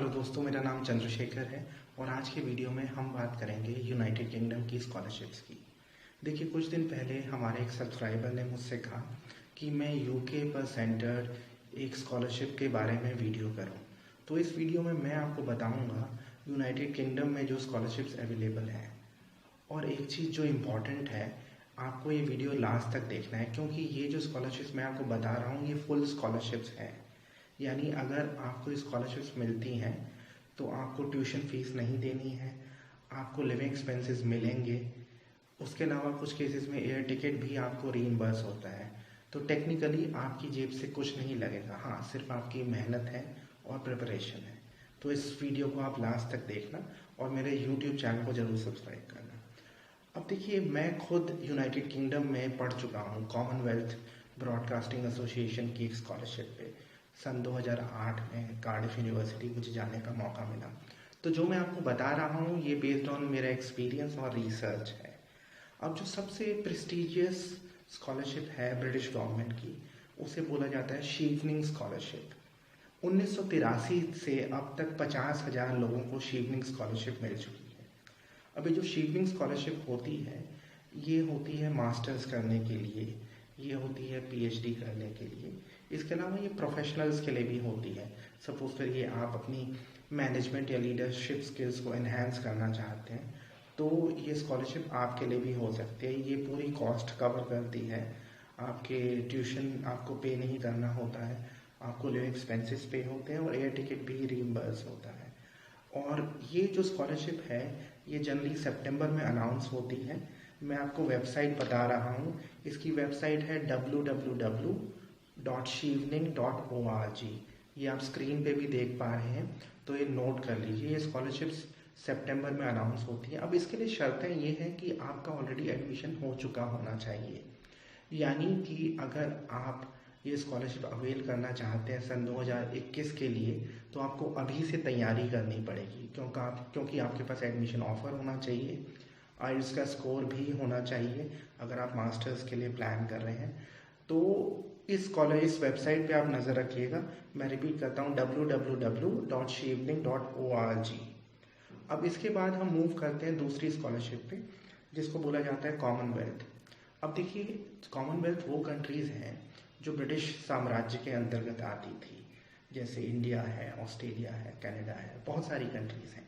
Hello दोस्तों, मेरा नाम चंद्रशेखर है और आज के वीडियो में हम बात करेंगे यूनाइटेड किंगडम की स्कॉलरशिप्स की। देखिए, कुछ दिन पहले हमारे एक सब्सक्राइबर ने मुझसे कहा कि मैं यूके पर सेंटर्ड एक स्कॉलरशिप के बारे में वीडियो करूं। तो इस वीडियो में मैं आपको बताऊंगा यूनाइटेड किंगडम में जो स्कॉलरशिप्स अवेलेबल हैं। और एक चीज़ जो इम्पॉर्टेंट है, आपको ये वीडियो लास्ट तक देखना है, क्योंकि ये जो स्कॉलरशिप्स मैं आपको बता रहा हूँ ये फुल स्कॉलरशिप्स हैं। यानी अगर आपको स्कॉलरशिप्स मिलती हैं तो आपको ट्यूशन फीस नहीं देनी है, आपको लिविंग एक्सपेंसेस मिलेंगे। उसके अलावा कुछ केसेस में एयर टिकट भी आपको रीइंबर्स होता है। तो टेक्निकली आपकी जेब से कुछ नहीं लगेगा, हाँ सिर्फ आपकी मेहनत है और प्रिपरेशन है। तो इस वीडियो को आप लास्ट तक देखना और मेरे यूट्यूब चैनल को ज़रूर सब्सक्राइब करना। अब देखिए, मैं खुद यूनाइटेड किंगडम में पढ़ चुका हूँ कॉमनवेल्थ ब्रॉडकास्टिंग एसोसिएशन की एक स्कॉलरशिप पे। सन 2008 में कार्डिफ यूनिवर्सिटी मुझे जाने का मौका मिला। तो जो मैं आपको बता रहा हूँ ये बेस्ड ऑन मेरा एक्सपीरियंस और रिसर्च है। अब जो सबसे प्रेस्टिजियस स्कॉलरशिप है ब्रिटिश गवर्नमेंट की, उसे बोला जाता है शीवनिंग स्कॉलरशिप। 1983 से अब तक 50,000 लोगों को शीवनिंग स्कॉलरशिप मिल चुकी है। अब ये जो शीवनिंग स्कॉलरशिप होती है, ये होती है मास्टर्स करने के लिए, ये होती है पीएचडी करने के लिए। इसके अलावा ये प्रोफेशनल्स के लिए भी होती है। सपोज करिए आप अपनी मैनेजमेंट या लीडरशिप स्किल्स को एनहेंस करना चाहते हैं तो ये स्कॉलरशिप आपके लिए भी हो सकती है। ये पूरी कॉस्ट कवर करती है, आपके ट्यूशन आपको पे नहीं करना होता है, आपको लिविंग एक्सपेंसेस पे होते हैं और एयर टिकट भी रीइंबर्स होता है। और ये जो स्कॉलरशिप है ये जनरली सितंबर में अनाउंस होती है। मैं आपको वेबसाइट बता रहा हूँ, इसकी वेबसाइट है www.shevening.org। ये आप स्क्रीन पे भी देख पा रहे हैं, तो ये नोट कर लीजिए। ये स्कॉलरशिप्स सितंबर में अनाउंस होती है। अब इसके लिए शर्तें ये हैं कि आपका ऑलरेडी एडमिशन हो चुका होना चाहिए। यानी कि अगर आप ये स्कॉलरशिप अवेल करना चाहते हैं सन 2021 के लिए, तो आपको अभी से तैयारी करनी पड़ेगी, क्योंकि आपके पास एडमिशन ऑफर होना चाहिए, आइल्स का स्कोर भी होना चाहिए अगर आप मास्टर्स के लिए प्लान कर रहे हैं। तो इस वेबसाइट पे आप नज़र रखिएगा। मैं रिपीट करता हूँ www.shevening.org। अब इसके बाद हम मूव करते हैं दूसरी स्कॉलरशिप पे, जिसको बोला जाता है कॉमनवेल्थ। अब देखिए, कॉमनवेल्थ वो कंट्रीज़ हैं जो ब्रिटिश साम्राज्य के अंतर्गत आती थी, जैसे इंडिया है, ऑस्ट्रेलिया है, कनाडा है, बहुत सारी कंट्रीज़ हैं।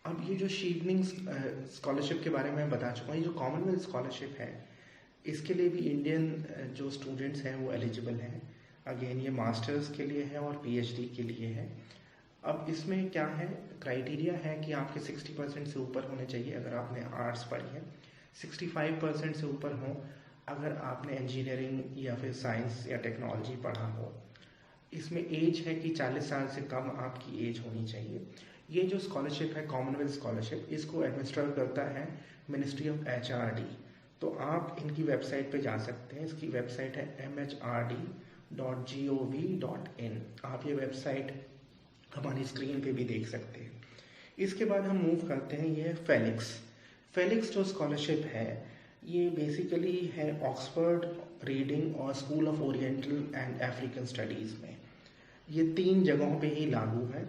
अब ये जो शीवनिंग स्कॉलरशिप के बारे में मैं बता चुका हूँ, ये जो कॉमनवेल्थ स्कॉलरशिप है इसके लिए भी इंडियन जो स्टूडेंट्स हैं वो एलिजिबल हैं। अगेन ये मास्टर्स के लिए है और पीएचडी के लिए है। अब इसमें क्या है, क्राइटेरिया है कि आपके 60% से ऊपर होने चाहिए अगर आपने आर्ट्स पढ़ी है, 65% से ऊपर हो अगर आपने इंजीनियरिंग या फिर साइंस या टेक्नोलॉजी पढ़ा हो। इसमें एज है कि 40 साल से कम आपकी एज होनी चाहिए। ये जो स्कॉलरशिप है कॉमनवेल्थ स्कॉलरशिप, इसको एडमिनिस्टर करता है मिनिस्ट्री ऑफ एचआरडी। तो आप इनकी वेबसाइट पे जा सकते हैं। इसकी वेबसाइट है mhrd.gov.in। आप ये वेबसाइट हमारी स्क्रीन पे भी देख सकते हैं। इसके बाद हम मूव करते हैं, ये है फेलिक्स जो स्कॉलरशिप है ये बेसिकली है ऑक्सफोर्ड रीडिंग और school of oriental and African studies में। ये 3 जगहों पे ही लागू है।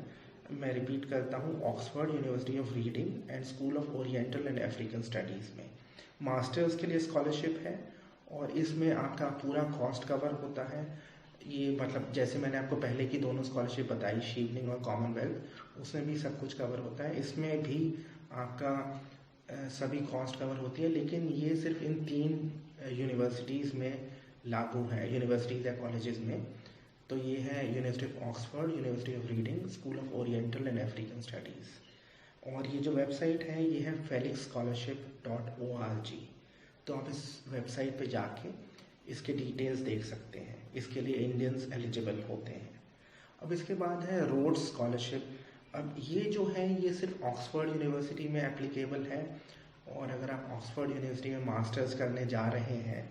मैं रिपीट करता हूँ, Oxford university of reading and school of oriental and African studies में मास्टर्स के लिए स्कॉलरशिप है और इसमें आपका पूरा कॉस्ट कवर होता है। ये मतलब जैसे मैंने आपको पहले की दोनों स्कॉलरशिप बताई, शीवनिंग और कॉमनवेल्थ, उसमें भी सब कुछ कवर होता है। इसमें भी आपका सभी कॉस्ट कवर होती है, लेकिन ये सिर्फ इन 3 यूनिवर्सिटीज़ में लागू है, यूनिवर्सिटीज़ या कॉलेजेस में। तो ये है university of Oxford, university of reading, school of oriental and African studies. और ये जो वेबसाइट है ये है felixscholarship.org। तो आप इस वेबसाइट पे जाके इसके डिटेल्स देख सकते हैं। इसके लिए इंडियंस एलिजिबल होते हैं। अब इसके बाद है रोड्स स्कॉलरशिप। अब ये जो है ये सिर्फ ऑक्सफोर्ड यूनिवर्सिटी में एप्लीकेबल है, और अगर आप ऑक्सफोर्ड यूनिवर्सिटी में मास्टर्स करने जा रहे हैं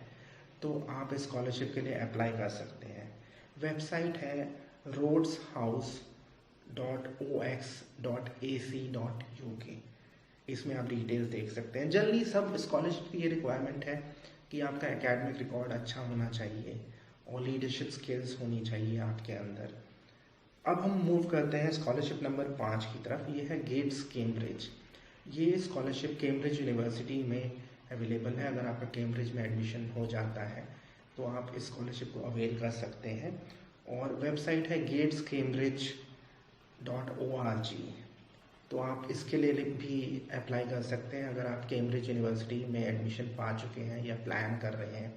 तो आप इस स्कॉलरशिप के लिए अप्लाई कर सकते हैं। वेबसाइट है roadshouse.ox.ac.uk। इसमें आप डिटेल्स देख सकते हैं। जनरली सब स्कॉलरशिप की ये रिक्वायरमेंट है कि आपका एकेडमिक रिकॉर्ड अच्छा होना चाहिए और लीडरशिप स्किल्स होनी चाहिए आपके अंदर। अब हम मूव करते हैं स्कॉलरशिप नंबर 5 की तरफ। ये है गेट्स कैम्ब्रिज। ये स्कॉलरशिप कैम्ब्रिज यूनिवर्सिटी में अवेलेबल है। अगर आपका कैम्ब्रिज में एडमिशन हो जाता है तो आप इस स्कॉलरशिप को अवेल कर सकते हैं। और वेबसाइट है gatescambridge.org। तो आप इसके लिए भी अप्लाई कर सकते हैं अगर आप कैम्ब्रिज यूनिवर्सिटी में एडमिशन पा चुके हैं या प्लान कर रहे हैं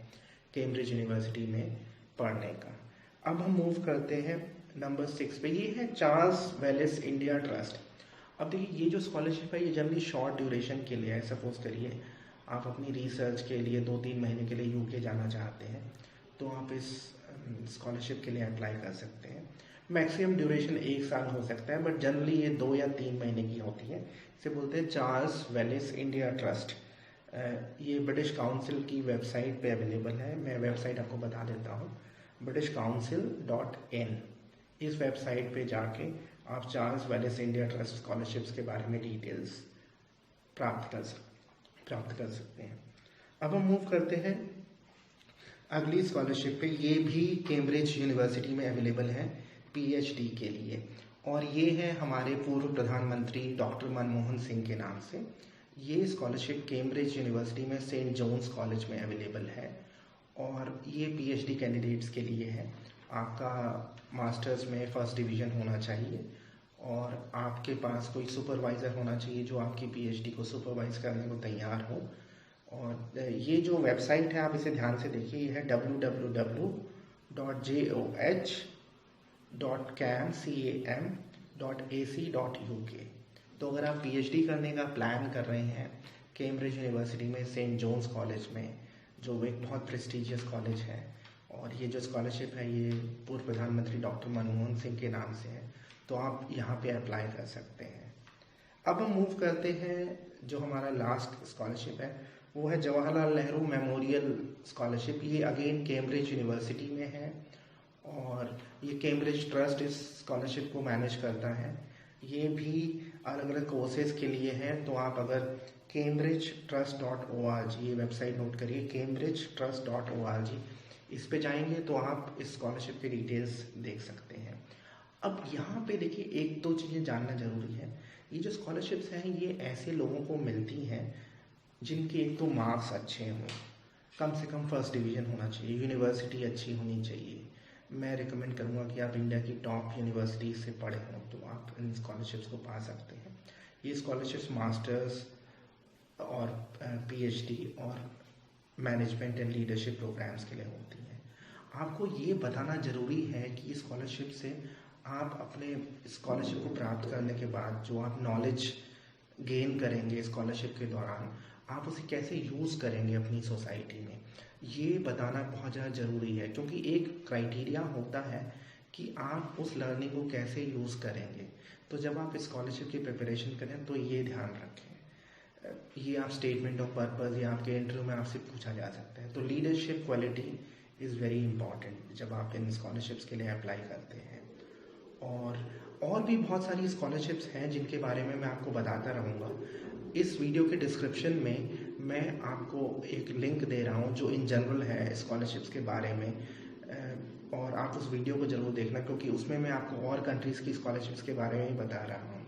कैम्ब्रिज यूनिवर्सिटी में पढ़ने का। अब हम मूव करते हैं नंबर 6 पे। ये है चार्ल्स वेलेस इंडिया ट्रस्ट। अब देखिए, ये जो स्कॉलरशिप है ये जनरली शॉर्ट ड्यूरेशन के लिए है। सपोज करिए आप अपनी रिसर्च के लिए 2-3 महीने के लिए यूके जाना चाहते हैं तो आप इस स्कॉलरशिप के लिए अप्लाई कर सकते हैं। मैक्सिमम ड्यूरेशन 1 साल हो सकता है, बट जनरली ये 2 या 3 महीने की होती है। इसे बोलते हैं चार्ल्स वेलेस इंडिया ट्रस्ट। ये ब्रिटिश काउंसिल की वेबसाइट पे अवेलेबल है। मैं वेबसाइट आपको बता देता हूँ, britishcouncil.in। इस वेबसाइट पे जाके आप Charles Wallace India trust scholarships के बारे में डिटेल्स प्राप्त कर सकते हैं। अब हम मूव करते हैं अगली स्कॉलरशिप पे। ये भी कैम्ब्रिज यूनिवर्सिटी में अवेलेबल है पीएचडी के लिए, और ये है हमारे पूर्व प्रधानमंत्री डॉक्टर मनमोहन सिंह के नाम से। ये स्कॉलरशिप कैम्ब्रिज यूनिवर्सिटी में सेंट जॉन्स कॉलेज में अवेलेबल है, और ये पीएचडी कैंडिडेट्स के लिए है। आपका मास्टर्स में फर्स्ट डिवीज़न होना चाहिए, और आपके पास कोई सुपरवाइज़र होना चाहिए जो आपकी पीएचडी को सुपरवाइज करने को तैयार हो। और ये जो वेबसाइट है आप इसे ध्यान से देखिए, ये है www.joh.cam.ac.uk। तो अगर आप पीएचडी करने का प्लान कर रहे हैं कैम्ब्रिज यूनिवर्सिटी में सेंट जॉन्स कॉलेज में, जो एक बहुत प्रेस्टिजियस कॉलेज है, और ये जो स्कॉलरशिप है ये पूर्व प्रधानमंत्री डॉक्टर मनमोहन सिंह के नाम से है, तो आप यहाँ पे अप्लाई कर सकते हैं। अब हम मूव करते हैं, जो हमारा लास्ट स्कॉलरशिप है वो है जवाहरलाल नेहरू मेमोरियल स्कॉलरशिप। ये अगेन कैम्ब्रिज यूनिवर्सिटी में है, और ये कैम्ब्रिज ट्रस्ट इस स्कॉलरशिप को मैनेज करता है। ये भी अलग अलग कोर्सेज के लिए है। तो आप अगर cambridgetrust.org, ये वेबसाइट नोट करिए, cambridgetrust.org, इस पे जाएंगे तो आप इस स्कॉलरशिप के डिटेल्स देख सकते हैं। अब यहाँ पे देखिए, 1-2 चीज़ें जानना ज़रूरी है। ये जो स्कॉलरशिप्स हैं ये ऐसे लोगों को मिलती हैं जिनके एक तो मार्क्स अच्छे हों, कम से कम फर्स्ट डिवीज़न होना चाहिए, यूनिवर्सिटी अच्छी होनी चाहिए। मैं रिकमेंड करूँगा कि आप इंडिया की टॉप यूनिवर्सिटी से पढ़े हों तो आप इन स्कॉलरशिप्स को पा सकते हैं। ये स्कॉलरशिप्स मास्टर्स और पीएचडी और मैनेजमेंट एंड लीडरशिप प्रोग्राम्स के लिए होती हैं। आपको ये बताना ज़रूरी है कि स्कॉलरशिप से आप अपने स्कॉलरशिप को प्राप्त करने के बाद जो आप नॉलेज गेन करेंगे स्कॉलरशिप के दौरान, आप उसे कैसे यूज़ करेंगे अपनी सोसाइटी में, ये बताना बहुत ज़्यादा ज़रूरी है। क्योंकि एक क्राइटेरिया होता है कि आप उस लर्निंग को कैसे यूज़ करेंगे। तो जब आप स्कॉलरशिप की प्रिपरेशन करें तो ये ध्यान रखें। ये आप स्टेटमेंट ऑफ पर्पस या आपके इंटरव्यू में आपसे पूछा जा सकता है। तो leadership quality is very important जब आप इन स्कॉलरशिप्स के लिए अप्लाई करते हैं। और भी बहुत सारी स्कॉलरशिप्स हैं जिनके बारे में मैं आपको बताता रहूँगा। इस वीडियो के डिस्क्रिप्शन में मैं आपको एक लिंक दे रहा हूँ जो इन जनरल है स्कॉलरशिप्स के बारे में, और आप उस वीडियो को ज़रूर देखना, क्योंकि उसमें मैं आपको और कंट्रीज़ की स्कॉलरशिप्स के बारे में ही बता रहा हूँ।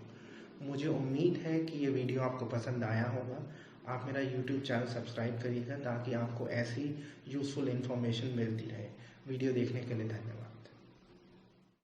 मुझे उम्मीद है कि ये वीडियो आपको पसंद आया होगा। आप मेरा यूट्यूब चैनल सब्सक्राइब करिएगा ताकि आपको ऐसी यूज़फुल इन्फॉर्मेशन मिलती रहे। वीडियो देखने के लिए धन्यवाद।